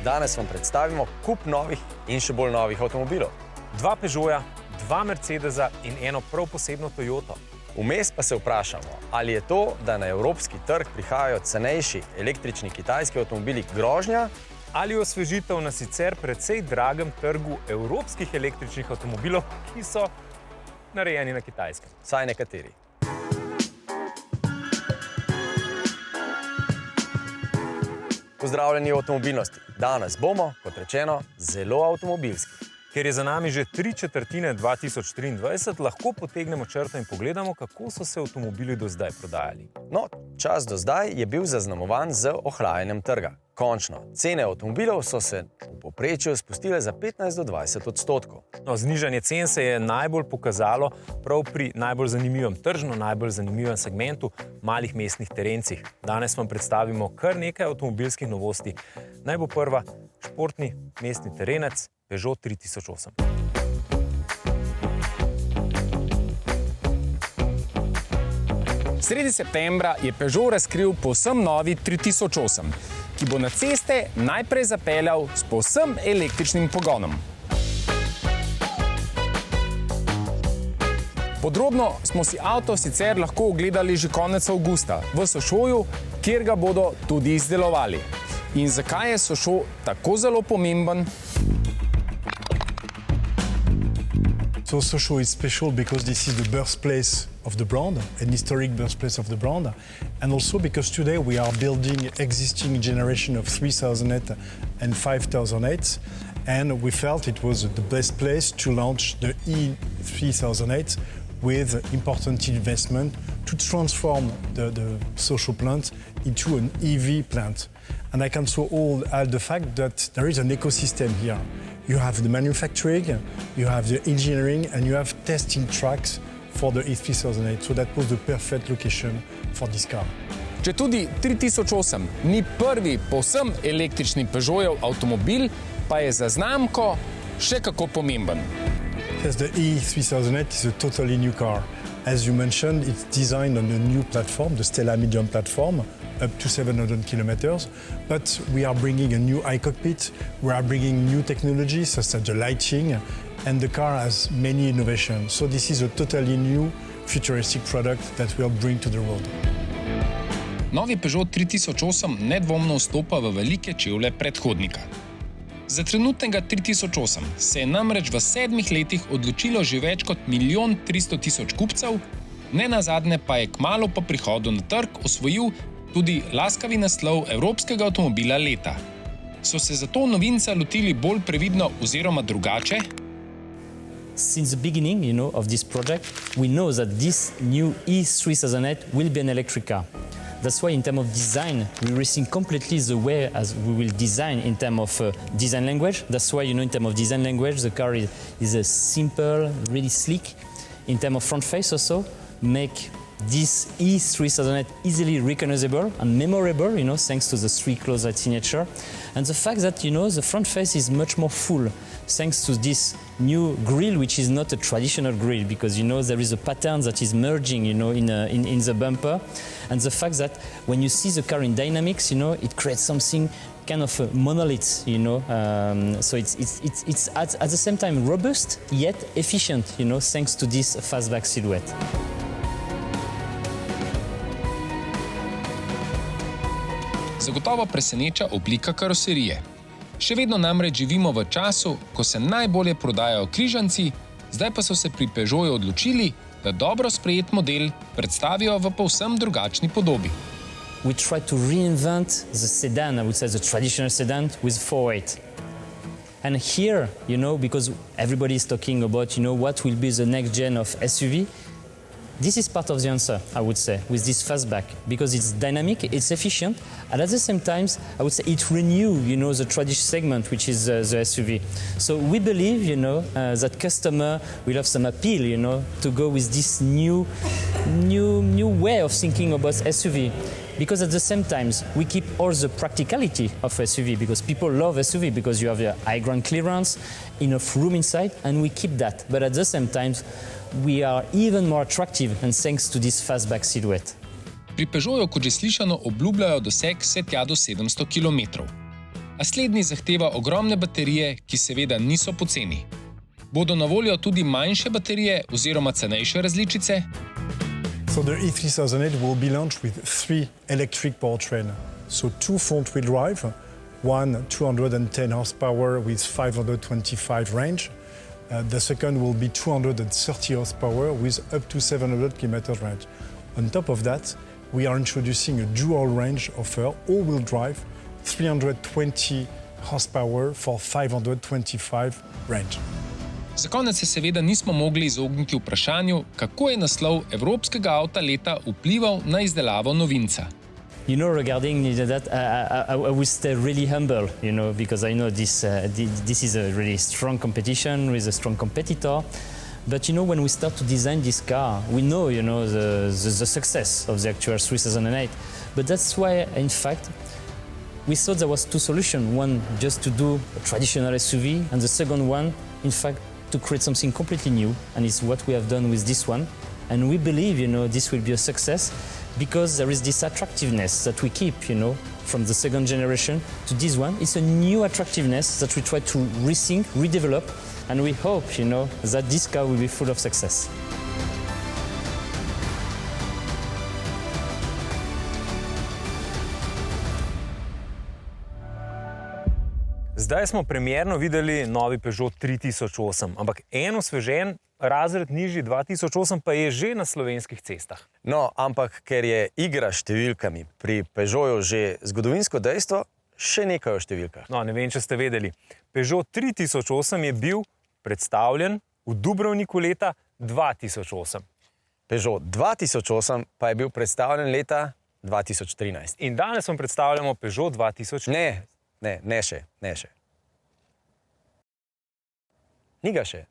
Danes vam predstavimo kup novih in še bolj novih avtomobilov. 2 Peugeota, 2 Mercedesa in eno prav posebno Toyoto. Vmes pa se vprašamo, ali je to, da na evropski trg prihajajo cenejši električni kitajski avtomobili grožnja, Ali osvežitev na sicer precej dragem trgu evropskih električnih avtomobilov, ki so narejeni na Kitajskem. Vsaj nekateri. Pozdravljeni v avtomobilnosti. Danes bomo, kot rečeno, zelo avtomobilski. Ker je za nami že 3/4 2023, lahko potegnemo črto in pogledamo, kako so se avtomobili do zdaj prodajali. No, čas do zdaj je bil zaznamovan z ohlajanjem trga. Končno, cene avtomobilov so se v povprečju spustile za 15 do 20%. No, znižanje cen se je najbolj pokazalo prav pri najbolj zanimivem tržno, najbolj zanimivem segmentu malih mestnih terencih. Danes vam predstavimo kar nekaj avtomobilskih novosti. Naj bo prva športni mestni terenec Peugeot 3008. Sredi septembra je Peugeot razkril povsem novi 3008, ki bo na ceste najprej zapeljal s povsem električnim pogonom. Podrobno smo si avto sicer lahko ogledali že konec avgusta v Sošoju, kjer ga bodo tudi izdelovali. In zakaj je Sošo tako zelo pomemben? So Sochaux is special because this is the birthplace of the brand, an historic birthplace of the brand, and also because today we are building existing generation of 3008 and 5008, and we felt it was the best place to launch the E3008 with important investment to transform the Sochaux plant into an EV plant. And I can also add the fact that there is an ecosystem here. You have the manufacturing, you have the engineering, and you have testing tracks for the E3008. So that was the perfect location for this car. Če tudi 3008 ni prvi povsem električni Peugeotov avtomobil, pa je za znamko še kako pomemben. Yes, the E3008 is a totally new car. As you mentioned, it's designed on a new platform, the Stella Medium platform, up to 700 kilometers. But we are bringing a new iCockpit, we are bringing new technologies such as the lighting, and the car has many innovations. So this is a totally new, futuristic product that we'll bring to the road. Novi Peugeot 3008 nedvomno vstopa v velike čevlje predhodnika. Za trenutnega 3008 se je namreč v 7 letih odločilo že več kot 1 300 000 kupcev, nenazadnje pa je kmalu po prihodu na trg osvojil tudi laskavi naslov evropskega avtomobila leta. So se zato novinca lotili bolj previdno oziroma drugače? Since the beginning, of this project, we know that this new E3008 will be an electric car. That's why in terms of design, we rethink completely the way as we will design in terms of design language. That's why, in terms of design language, the car is a simple, really sleek. In terms of front face also, make this E3008 easily recognizable and memorable, thanks to the 3 close-eyed signature. And the fact that, the front face is much more full, thanks to this new grille, which is not a traditional grille, because, there is a pattern that is merging, in the bumper. And the fact that when you see the car in dynamics, it creates something kind of a monolith, so it's at the same time robust, yet efficient, thanks to this fastback silhouette. Zagotovo preseneča oblika karoserije. Še vedno namreč živimo v času, ko se najbolje prodajajo križanci, zdaj pa so se pri Peugeotu odločili, da dobro sprejet model predstavijo v povsem drugačni podobi. We try to reinvent the sedan, I would say the traditional sedan, with 4.8. And here, because everybody is talking about, what will be the next gen of SUV, this is part of the answer, I would say, with this fastback, because it's dynamic, it's efficient, and at the same time, I would say it renews, the traditional segment, which is the SUV. So we believe, that customer will have some appeal, to go with this new way of thinking about SUV. Because at the same time, we keep all the practicality of SUV, because people love SUV, because you have a high ground clearance, enough room inside, and we keep that. But at the same time, we are even more attractive, and thanks to this fastback silhouette. Pri Peugeotu, kot že slišano, obljubljajo doseg vse tja do 700 km. A slednji zahteva ogromne baterije, ki seveda niso poceni. Bodo na voljo tudi manjše baterije oziroma cenejše različice? So the E3008 will be launched with 3 electric powertrain. So 2 front-wheel drive, one 210 horsepower with 525 range. The second will be 230 horsepower with up to 700 km range. On top of that, we are introducing a dual range offer, all-wheel drive, 320 horsepower for 525 range. Za konec se seveda nismo mogli izogniti vprašanju, kako je naslov Evropskega avta leta vplival na izdelavo novinca. You know, regarding that, I will stay really humble, you know, because I know this is a really strong competition with a strong competitor. But you know, when we start to design this car, we know, you know, the success of the actual 3008. But that's why, in fact, we thought there was 2 solutions. One, just to do a traditional SUV, and the second one, in fact, to create something completely new, and it's what we have done with this one. And we believe, you know, this will be a success because there is this attractiveness that we keep, you know, from the second generation to this one. It's a new attractiveness that we try to rethink, redevelop, and we hope, you know, that this car will be full of success. Zdaj smo premierno videli novi Peugeot 3008, ampak en osvežen razred nižji 2008 pa je že na slovenskih cestah. No, ampak ker je igra s številkami pri Peugeotu že zgodovinsko dejstvo, še nekaj o številkah. No, ne vem, če ste vedeli. Peugeot 3008 je bil predstavljen v Dubrovniku leta 2008. Peugeot 2008 pa je bil predstavljen leta 2013. In danes vam predstavljamo Peugeot 2000. Ne še. Ni ga še.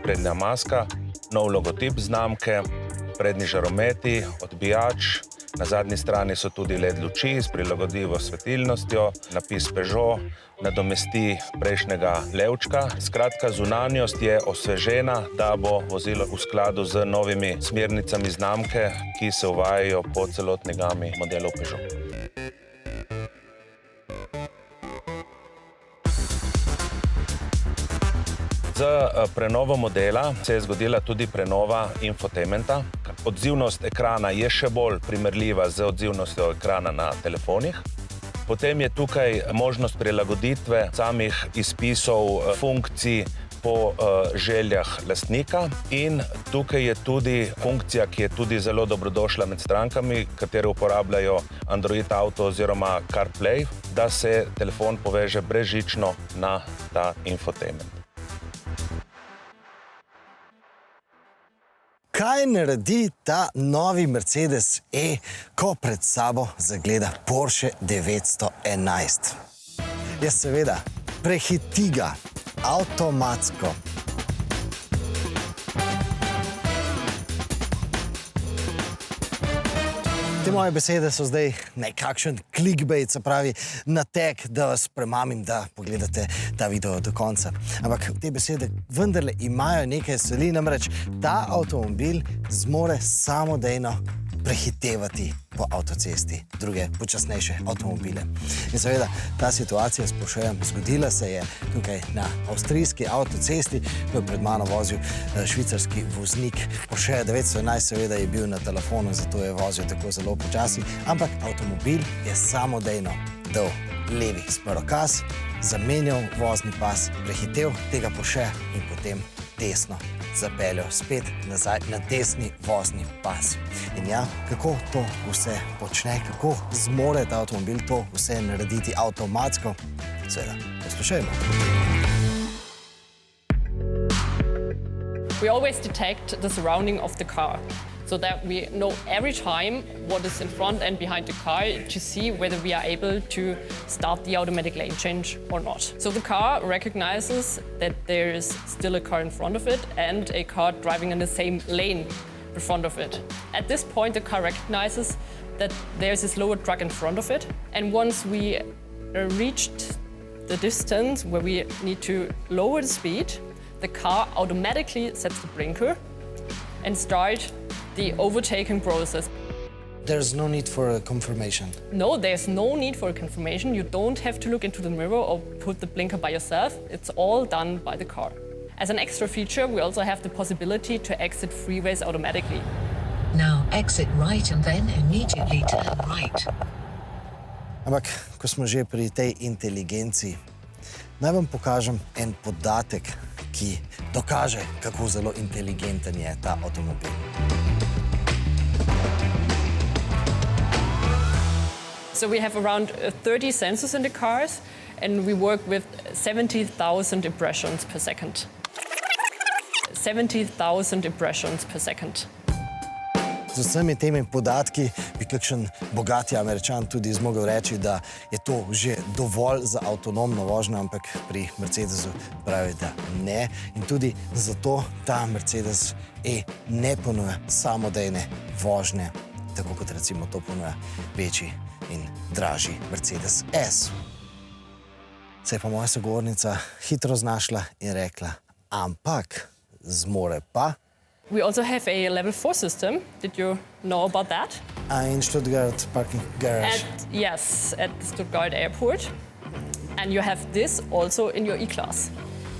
Prednja maska, nov logotip znamke, prednji žarometi, odbijač. Na zadnji strani so tudi LED luči s prilagodljivo svetilnostjo, napis Peugeot nadomesti prejšnjega levčka. Skratka, zunanjost je osvežena, da bo vozilo v skladu z novimi smernicami znamke, ki se uvajajo po celotni gami modelov Peugeot. Z prenovo modela se je zgodila tudi prenova infotainmenta. Odzivnost ekrana je še bolj primerljiva z odzivnostjo ekrana na telefonih. Potem je tukaj možnost prilagoditve samih izpisov funkcij po željah lastnika in tukaj je tudi funkcija, ki je tudi zelo dobrodošla med strankami, katere uporabljajo Android Auto oziroma CarPlay, da se telefon poveže brezžično na ta infotainment. Kaj naredi ta novi Mercedes E, ko pred sabo zagleda Porsche 911? Ja, seveda, prehiti ga avtomatsko. Te moje besede so zdaj nekakšen clickbait, se pravi nateg, da vas premamim, da pogledate ta video do konca. Ampak te besede vendarle imajo nekaj soli, namreč ta avtomobil zmore samodejno prehitevati po avtocesti druge počasnejše avtomobile. In seveda, ta situacija s Porschejem zgodila se je tukaj na avstrijski avtocesti, ko je pred mano vozil švicarski voznik. Porsche 911 seveda je bil na telefonu, zato je vozil tako zelo počasi, ampak avtomobil je samodejno dal levi smerokaz, zamenjal vozni pas, prehitev tega Porsche in potem desno zapeljal spet nazaj na desni vozni pas. In ja, kako to vse počne, kako zmore ta avtomobil to vse narediti avtomatsko? Seveda, poslušajmo. We always detect the surrounding of the car, so that we know every time what is in front and behind the car to see whether we are able to start the automatic lane change or not. So the car recognizes that there is still a car in front of it and a car driving in the same lane in front of it. At this point, the car recognizes that there's a slower truck in front of it, and once we reached the distance where we need to lower the speed, the car automatically sets the blinker and start the overtaking process. There's no need for a confirmation. No, there's no need for a confirmation. You don't have to look into the mirror or put the blinker by yourself. It's all done by the car. As an extra feature, we also have the possibility to exit freeways automatically. Now exit right and then immediately turn right. Ampak, ko smo že pri tej inteligenci, naj vam pokažem en podatek, ki dokaže, kako zelo inteligenten je ta avtomobil. So we have around 30 sensors in the cars and we work with 70,000 impressions per second. 70,000 impressions per second. Z vsemi temi podatki bi kakšen bogati Američan tudi zmogel reči, da je to že dovolj za avtonomno vožnjo, ampak pri Mercedesu pravi, da ne. In tudi zato ta Mercedes E ne ponuja samodejne vožnje, tako kot recimo to ponuja večji in dražji Mercedes S. Se je pa moja sogovornica hitro znašla in rekla, ampak zmore pa. We also have a level 4 system. Did you know about that? In Stuttgart parking garage. Yes, at the Stuttgart airport. And you have this also in your E-Class.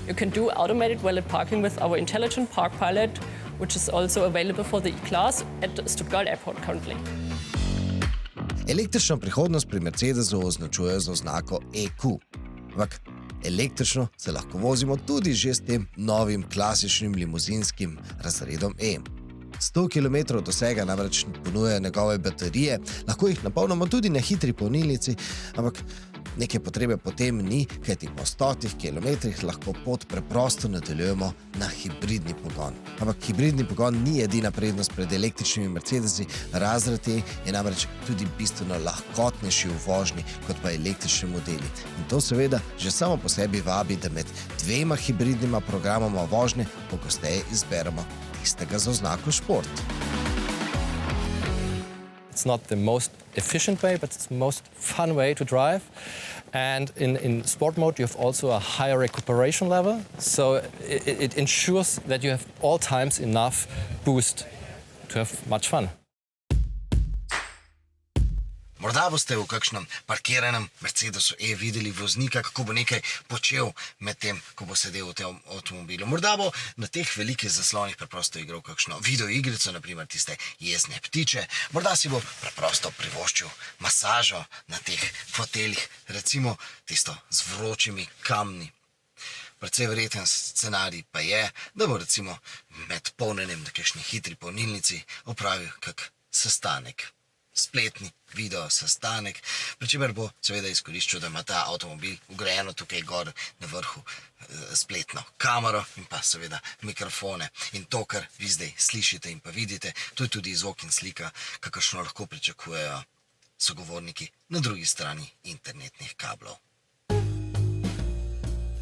You can do automated valet parking with our intelligent park pilot, which is also available for the E-Class at the Stuttgart airport currently. Električno prihodnost pri Mercedesu označuje z oznako EQ. Ampak električno se lahko vozimo tudi že s tem novim klasičnim limuzinskim razredom E. 100 km dosega namreč ponujajo njegove baterije, lahko jih napolnimo tudi na hitri polnilnici, ampak neke potrebe potem ni, kajti po 100 km lahko pot preprosto nadaljujemo na hibridni pogon. Ampak hibridni pogon ni edina prednost pred električnimi Mercedesi, razred E je namreč tudi bistveno lahkotnejši v vožnji kot pa električni modeli. In to seveda že samo po sebi vabi, da med dvema hibridnima programoma vožnje pogosteje izberemo tistega z oznako šport. It's not the most efficient way, but it's the most fun way to drive. And in sport mode, you have also a higher recuperation level. So it ensures that you have all times enough boost to have much fun. Morda boste v kakšnem parkiranem Mercedesu E videli voznika, kako bo nekaj počel med tem, ko bo sedel v tem avtomobilu. Morda bo na teh velikih zaslonih preprosto igral kakšno videoigrico, naprimer tiste jezne ptiče. Morda si bo preprosto privoščil masažo na teh foteljih, recimo tisto z vročimi kamni. Precej verjeten scenarij pa je, da bo recimo med polnjenjem na kakšni hitri polnilnici opravil kak sestanek. Spletni video sestanek, pri čemer bo seveda izkoriščal, da ima ta avtomobil vgrajeno tukaj gor na vrhu spletno kamero in pa seveda mikrofone. In to, kar vi zdaj slišite in pa vidite, to je tudi zvok in slika, kakršno lahko pričakujejo sogovorniki na drugi strani internetnih kablov.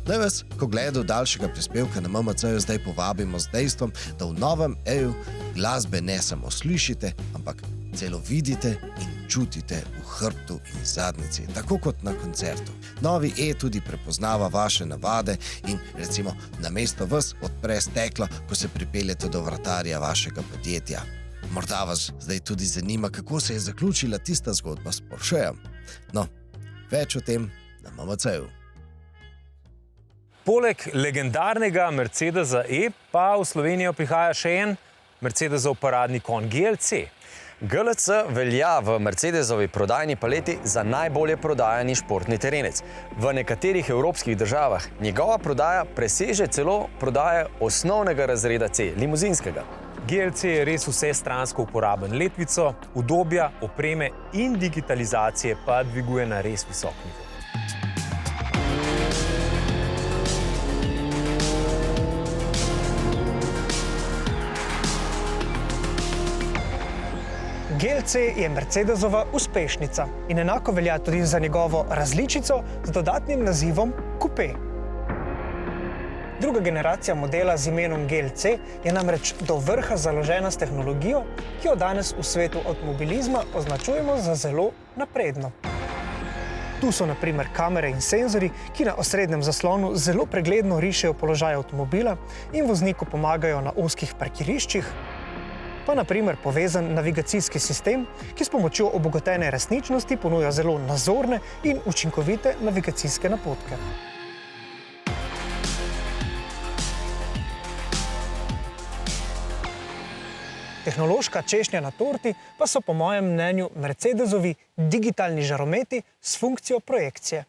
Naj vas, ko gledajo daljšega prispevka na MMC-ju, zdaj povabimo z dejstvom, da v novem E-ju glasbe ne samo slišite, ampak celo vidite in čutite v hrbtu in zadnjici, tako kot na koncertu. Novi E tudi prepoznava vaše navade in recimo namesto vas odpre steklo, ko se pripeljete do vratarja vašega podjetja. Morda vas zdaj tudi zanima, kako se je zaključila tista zgodba s Porschejem. No, več o tem na MMC-ju. Poleg legendarnega Mercedesa E pa v Slovenijo prihaja še en Mercedesov paradni konj GLC. GLC velja v Mercedesovi prodajni paleti za najbolje prodajani športni terenec. V nekaterih evropskih državah njegova prodaja preseže celo prodaje osnovnega razreda C, limuzinskega. GLC je res vsestransko uporaben. Letvico, udobja, opreme in digitalizacije pa dviguje na res visok nivo. GLC je Mercedesova uspešnica in enako velja tudi za njegovo različico z dodatnim nazivom Coupé. Druga generacija modela z imenom GLC je namreč do vrha založena s tehnologijo, ki jo danes v svetu avtomobilizma označujemo za zelo napredno. Tu so na primer kamere in senzori, ki na osrednjem zaslonu zelo pregledno rišejo položaj avtomobila in vozniku pomagajo na ozkih parkiriščih, pa na primer povezan navigacijski sistem, ki s pomočjo obogatene resničnosti ponuja zelo nazorne in učinkovite navigacijske napotke. Tehnološka češnja na torti pa so po mojem mnenju Mercedesovi digitalni žarometi s funkcijo projekcije.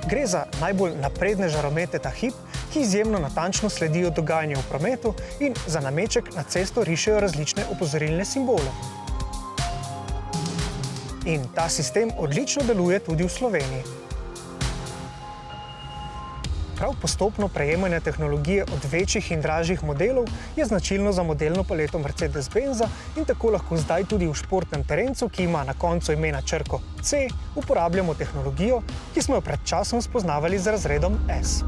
Gre za najbolj napredne žaromete ta hip, ki izjemno natančno sledijo dogajanju v prometu in za nameček na cesto rišejo različne opozorilne simbole. In ta sistem odlično deluje tudi v Sloveniji. Prav postopno prejemanje tehnologije od večjih in dražjih modelov je značilno za modelno paleto Mercedes-Benza in tako lahko zdaj tudi v športnem terencu, ki ima na koncu imena črko C, uporabljamo tehnologijo, ki smo jo pred časom spoznavali z razredom S.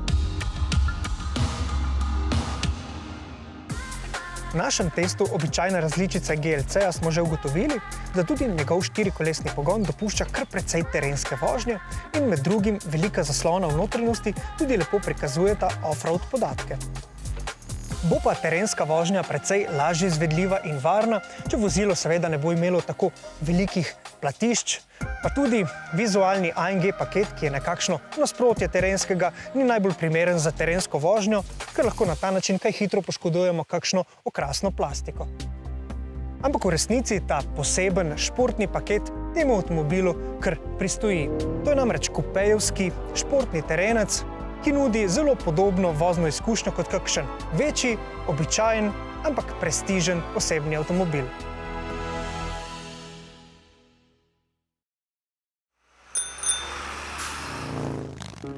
V našem testu običajne različice GLC-ja smo že ugotovili, da tudi njegov štirikolesni pogon dopušča kar precej terenske vožnje in med drugim velika zaslona v notranjosti tudi lepo prikazujeta off-road podatke. Bo pa terenska vožnja precej lažje izvedljiva in varna, če vozilo seveda ne bo imelo tako velikih platišč, pa tudi vizualni AMG paket, ki je nekakšno nasprotje terenskega, ni najbolj primeren za terensko vožnjo, ker lahko na ta način kaj hitro poškodujemo kakšno okrasno plastiko. Ampak v resnici ta poseben športni paket temu avtomobilu kar pristoji. To je namreč kupejevski športni terenec, ki nudi zelo podobno vozno izkušnjo kot kakšen večji, običajen, ampak prestižen osebni avtomobil.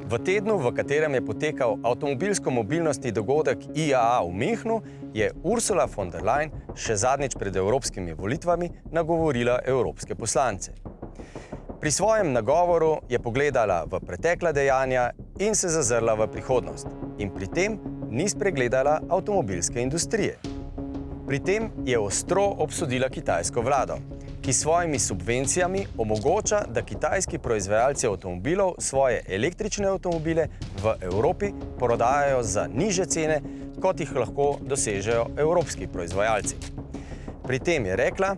V tednu, v katerem je potekal avtomobilsko-mobilnostni dogodek IAA v Münchnu, je Ursula von der Leyen še zadnjič pred evropskimi volitvami nagovorila evropske poslance. Pri svojem nagovoru je pogledala v pretekla dejanja in se zazrla v prihodnost. In pri tem ni spregledala avtomobilske industrije. Pri tem je ostro obsodila kitajsko vlado, ki s svojimi subvencijami omogoča, da kitajski proizvajalci avtomobilov svoje električne avtomobile v Evropi prodajajo za nižje cene, kot jih lahko dosežejo evropski proizvajalci. Pri tem je rekla,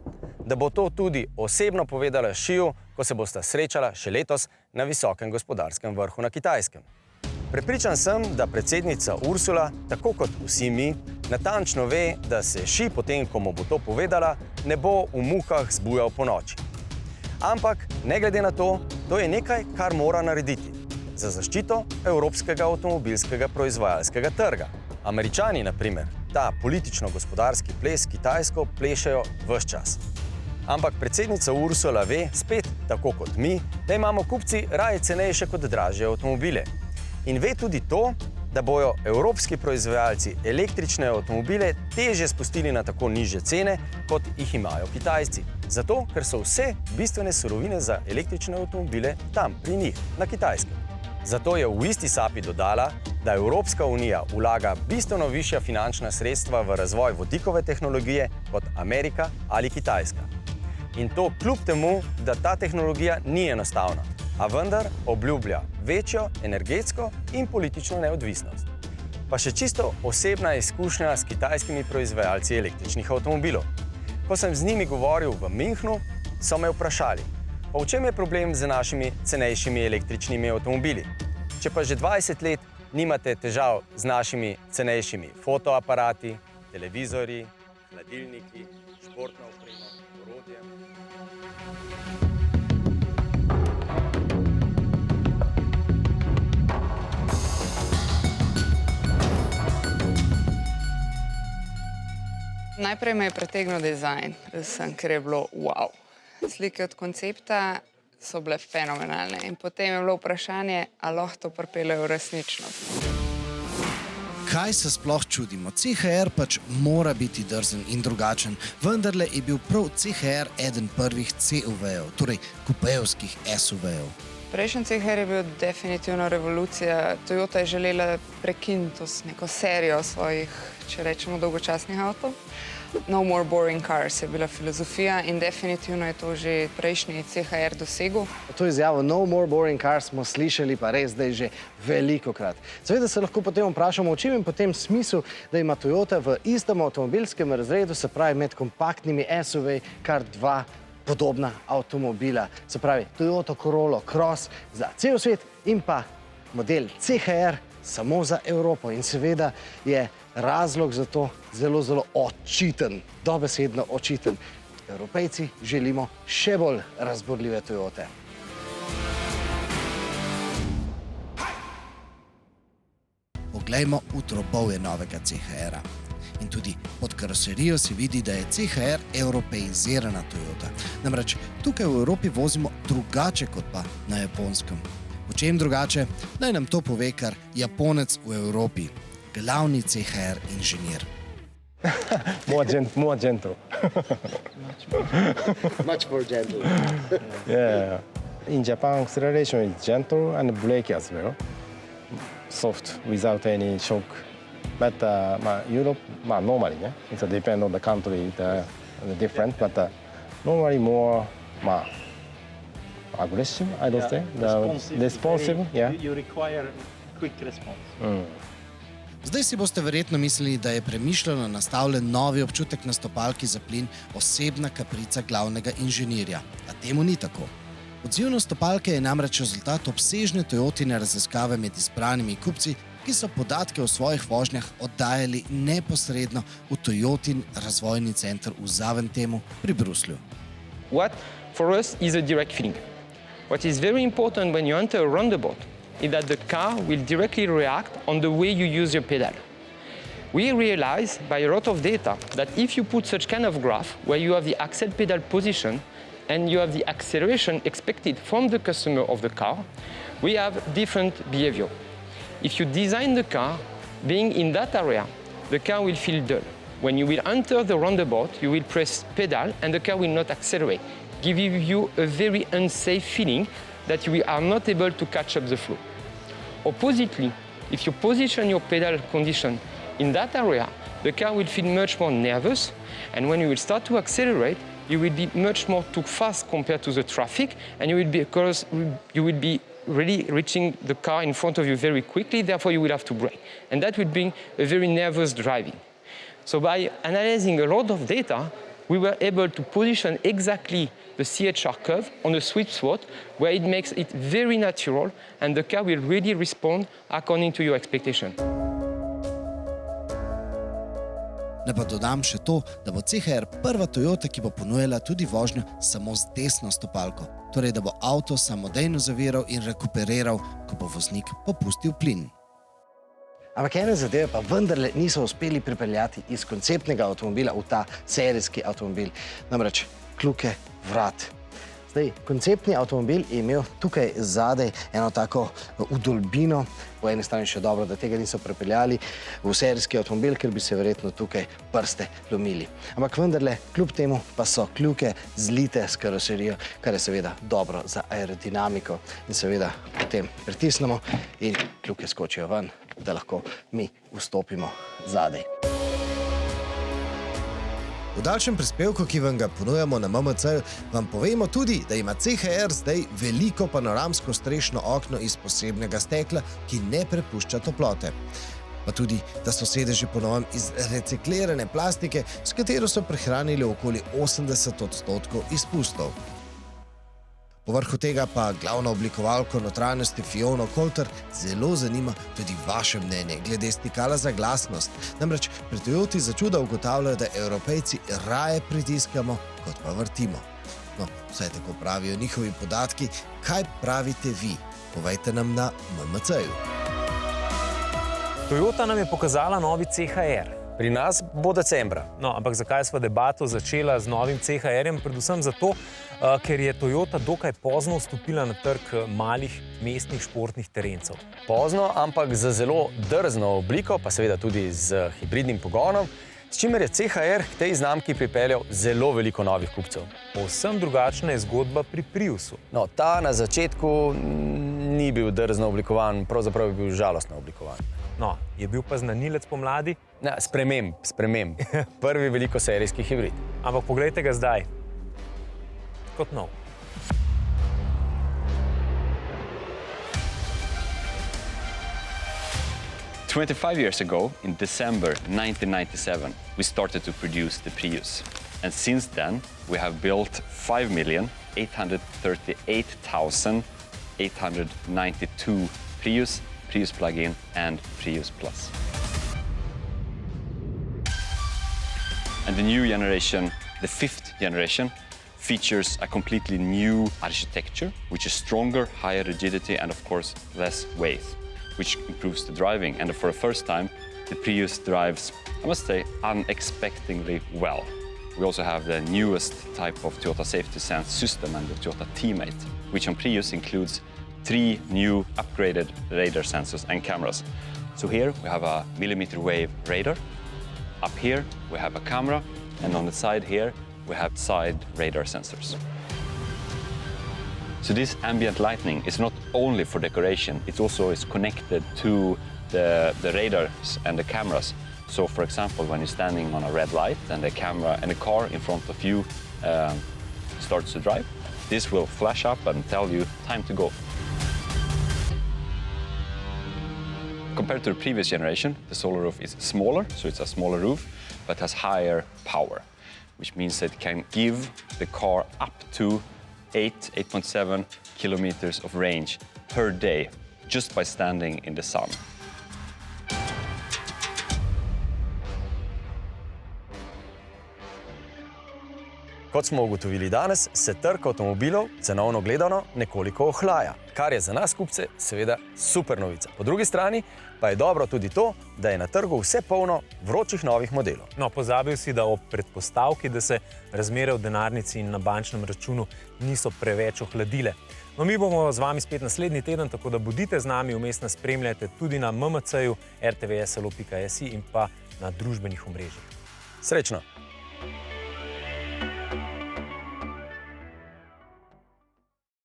da bo to tudi osebno povedala Xiju, ko se bosta srečala še letos na visokem gospodarskem vrhu na Kitajskem. Prepričan sem, da predsednica Ursula, tako kot vsi mi, natančno ve, da se Xi potem, ko mu bo to povedala, ne bo v mukah zbujal ponoči. Ampak, ne glede na to, to je nekaj, kar mora narediti za zaščito evropskega avtomobilskega proizvajalskega trga. Američani, na primer, ta politično-gospodarski ples Kitajsko plešejo ves čas. Ampak predsednica Ursula ve, spet tako kot mi, da imamo kupci raje cenejše kot dražje avtomobile. In ve tudi to, da bojo evropski proizvajalci električne avtomobile težje spustili na tako nižje cene, kot jih imajo Kitajci. Zato, ker so vse bistvene surovine za električne avtomobile tam, pri njih, na Kitajskem. Zato je v isti sapi dodala, da Evropska unija vlaga bistveno višja finančna sredstva v razvoj vodikove tehnologije kot Amerika ali Kitajska. In to kljub temu, da ta tehnologija ni enostavna, a vendar obljublja večjo energetsko in politično neodvisnost. Pa še čisto osebna izkušnja s kitajskimi proizvajalci električnih avtomobilov. Ko sem z njimi govoril v Münchnu, so me vprašali, pa v čem je problem z našimi cenejšimi električnimi avtomobili? Če pa že 20 let nimate težav z našimi cenejšimi fotoaparati, televizorji, hladilniki, športno opremo, orodje. Najprej me je pretegnil dizajn, ker je bilo wow. Slike od koncepta so bile fenomenalne in potem je bilo vprašanje, ali lahko to pripeljejo v resničnost. Kaj se sploh čudimo? CHR pač mora biti drzen in drugačen, vendarle je bil prav CHR eden prvih CUV-jev, torej kupejevskih SUV-jev. Prejšnji CHR je bil definitivno revolucija. Toyota je želela prekiniti s neko serijo svojih, če rečemo, dolgočasnih avtov. No more boring cars je bila filozofija in definitivno je to že prejšnji CHR dosegel. To izjavo No more boring cars smo slišali pa res zdaj že velikokrat. Seveda se lahko potem vprašamo, v čem je potem smisel, da ima Toyota v istem avtomobilskem razredu, se pravi med kompaktnimi SUV, kar dva podobna avtomobila. Se pravi Toyota Corolla Cross za cel svet in pa model CHR samo za Evropo. In seveda je razlog za to zelo, zelo očiten, dobesedno očiten. Evropejci želimo še bolj razborljive Toyote. Poglejmo v trobovje novega CHR-a. In tudi pod karoserijo se vidi, da je CHR evropeizirana Toyota. Namreč tukaj v Evropi vozimo drugače kot pa na Japonskem. V čem drugače? Naj nam to pove kar Japonec v Evropi, glavni CHR inženir. More gentle. Much more gentle. Yeah. In Japan, acceleration is gentle and brake as well. Soft, without any shock. But Europe, normally, it depends on the country, the different, but normally more aggressive, I don't say. Responsive, yeah. You require quick response. Zdaj si boste verjetno mislili, da je premišljeno nastavljen novi občutek na stopalki za plin osebna kaprica glavnega inženirja. A temu ni tako. Odzivnost stopalke je namreč rezultat obsežne Toyotine raziskave med izbranimi kupci, ki so podatke o svojih vožnjah oddajali neposredno v Toyotin razvojni center v Zaventemu pri Bruslju. What for us is a direct feeling. What is very important when you enter a roundabout is that the car will directly react on the way you use your pedal. We realize by a lot of data that if you put such kind of graph where you have the axle pedal position and you have the acceleration expected from the customer of the car, we have different behavior. If you design the car being in that area, the car will feel dull. When you will enter the roundabout, you will press pedal and the car will not accelerate, giving you a very unsafe feeling that you are not able to catch up the flow. Oppositely, if you position your pedal condition in that area, the car will feel much more nervous, and when you will start to accelerate, you will be much more too fast compared to the traffic, and you will be really reaching the car in front of you very quickly, therefore you will have to brake. And that will bring a very nervous driving. So by analyzing a lot of data, we were able to position exactly the CHR curve on a sweet spot where it makes it very natural and the car will really respond according to your expectation. Ne pa dodam še to, da bo CHR prva Toyota, ki bo ponujala tudi vožnjo samo z desno stopalko. Torej, da bo avto samodejno zaviral in rekuperiral, ko bo voznik popustil plin. Ampak ene zadeve pa vendarle niso uspeli pripeljati iz konceptnega avtomobila v ta serijski avtomobil. Namreč kljuke vrat. Zdaj, konceptni avtomobil je imel tukaj zadaj eno tako vdolbino, po eni strani še dobro, da tega niso prepeljali v serijski avtomobil, ker bi se verjetno tukaj prste lomili. Ampak vendarle, kljub temu pa so kljuke zlite s karoserijo, kar je seveda dobro za aerodinamiko. In seveda potem pritisnemo in kljuke skočijo ven, da lahko mi vstopimo zadaj. V daljšem prispevku, ki vam ga ponujamo na MMC-ju, vam povemo tudi, da ima CHR zdaj veliko panoramsko strešno okno iz posebnega stekla, ki ne prepušča toplote. Pa tudi, da so sedeži po novem iz reciklirane plastike, s katero so prehranili okoli 80% izpustov. Povrhu tega pa glavno oblikovalko notranjosti Fiona Coulter zelo zanima tudi vaše mnenje glede stikala za glasnost. Namreč pri Toyoti začuda ugotavljajo, da Evropejci raje pritiskamo, kot pa vrtimo. No, vsaj tako pravijo njihovi podatki. Kaj pravite vi? Povejte nam na MMC-ju. Toyota nam je pokazala novi CHR. Pri nas bo decembra. No, ampak zakaj sva debato začela z novim CHR-jem? Predvsem zato, ker je Toyota dokaj pozno vstopila na trg malih mestnih športnih terencev. Pozno, ampak z zelo drzno obliko, pa seveda tudi z hibridnim pogonom, s čimer je CHR k tej znamki pripeljal zelo veliko novih kupcev. Povsem drugačna je zgodba pri Priusu. No, ta na začetku ni bil drzno oblikovan, pravzaprav je bil žalostno oblikovan. No, je bil pa znanilec pomladi. Ja, sprememb. Prvi velikoserijski hibrid. Ampak poglejte ga zdaj. Kot nov. Years ago, in December 1997, we started to produce the Prius. And since then, we have built 5,838,892 Prius, Prius plug-in and Prius Plus. And the new generation, the 5th generation, features a completely new architecture, which is stronger, higher rigidity, and of course, less weight, which improves the driving. And for the first time, the Prius drives, I must say, unexpectedly well. We also have the newest type of Toyota Safety Sense system and the Toyota Teammate, which on Prius includes 3 new upgraded radar sensors and cameras. So here we have a millimeter wave radar. Up here we have a camera, and on the side here we have side radar sensors. So this ambient lighting is not only for decoration, it also is connected to the radars and the cameras. So for example, when you're standing on a red light and the camera and the car in front of you starts to drive, this will flash up and tell you time to go. Compared to the previous generation, the solar roof is smaller, so it's a smaller roof, but has higher power, which means that it can give the car up to 8.7 kilometers of range per day just by standing in the sun. Kot smo ugotovili danes, se trg avtomobilov cenovno gledano nekoliko ohlaja, kar je za nas kupce seveda super novica. Po drugi strani pa je dobro tudi to, da je na trgu vse polno vročih novih modelov. No, pozabil si, da ob predpostavki, da se razmere v denarnici in na bančnem računu niso preveč ohladile. No, mi bomo z vami spet naslednji teden, tako da bodite z nami, vmes nas spremljate tudi na MMC-ju, rtvslo.si in pa na družbenih omrežjih. Srečno!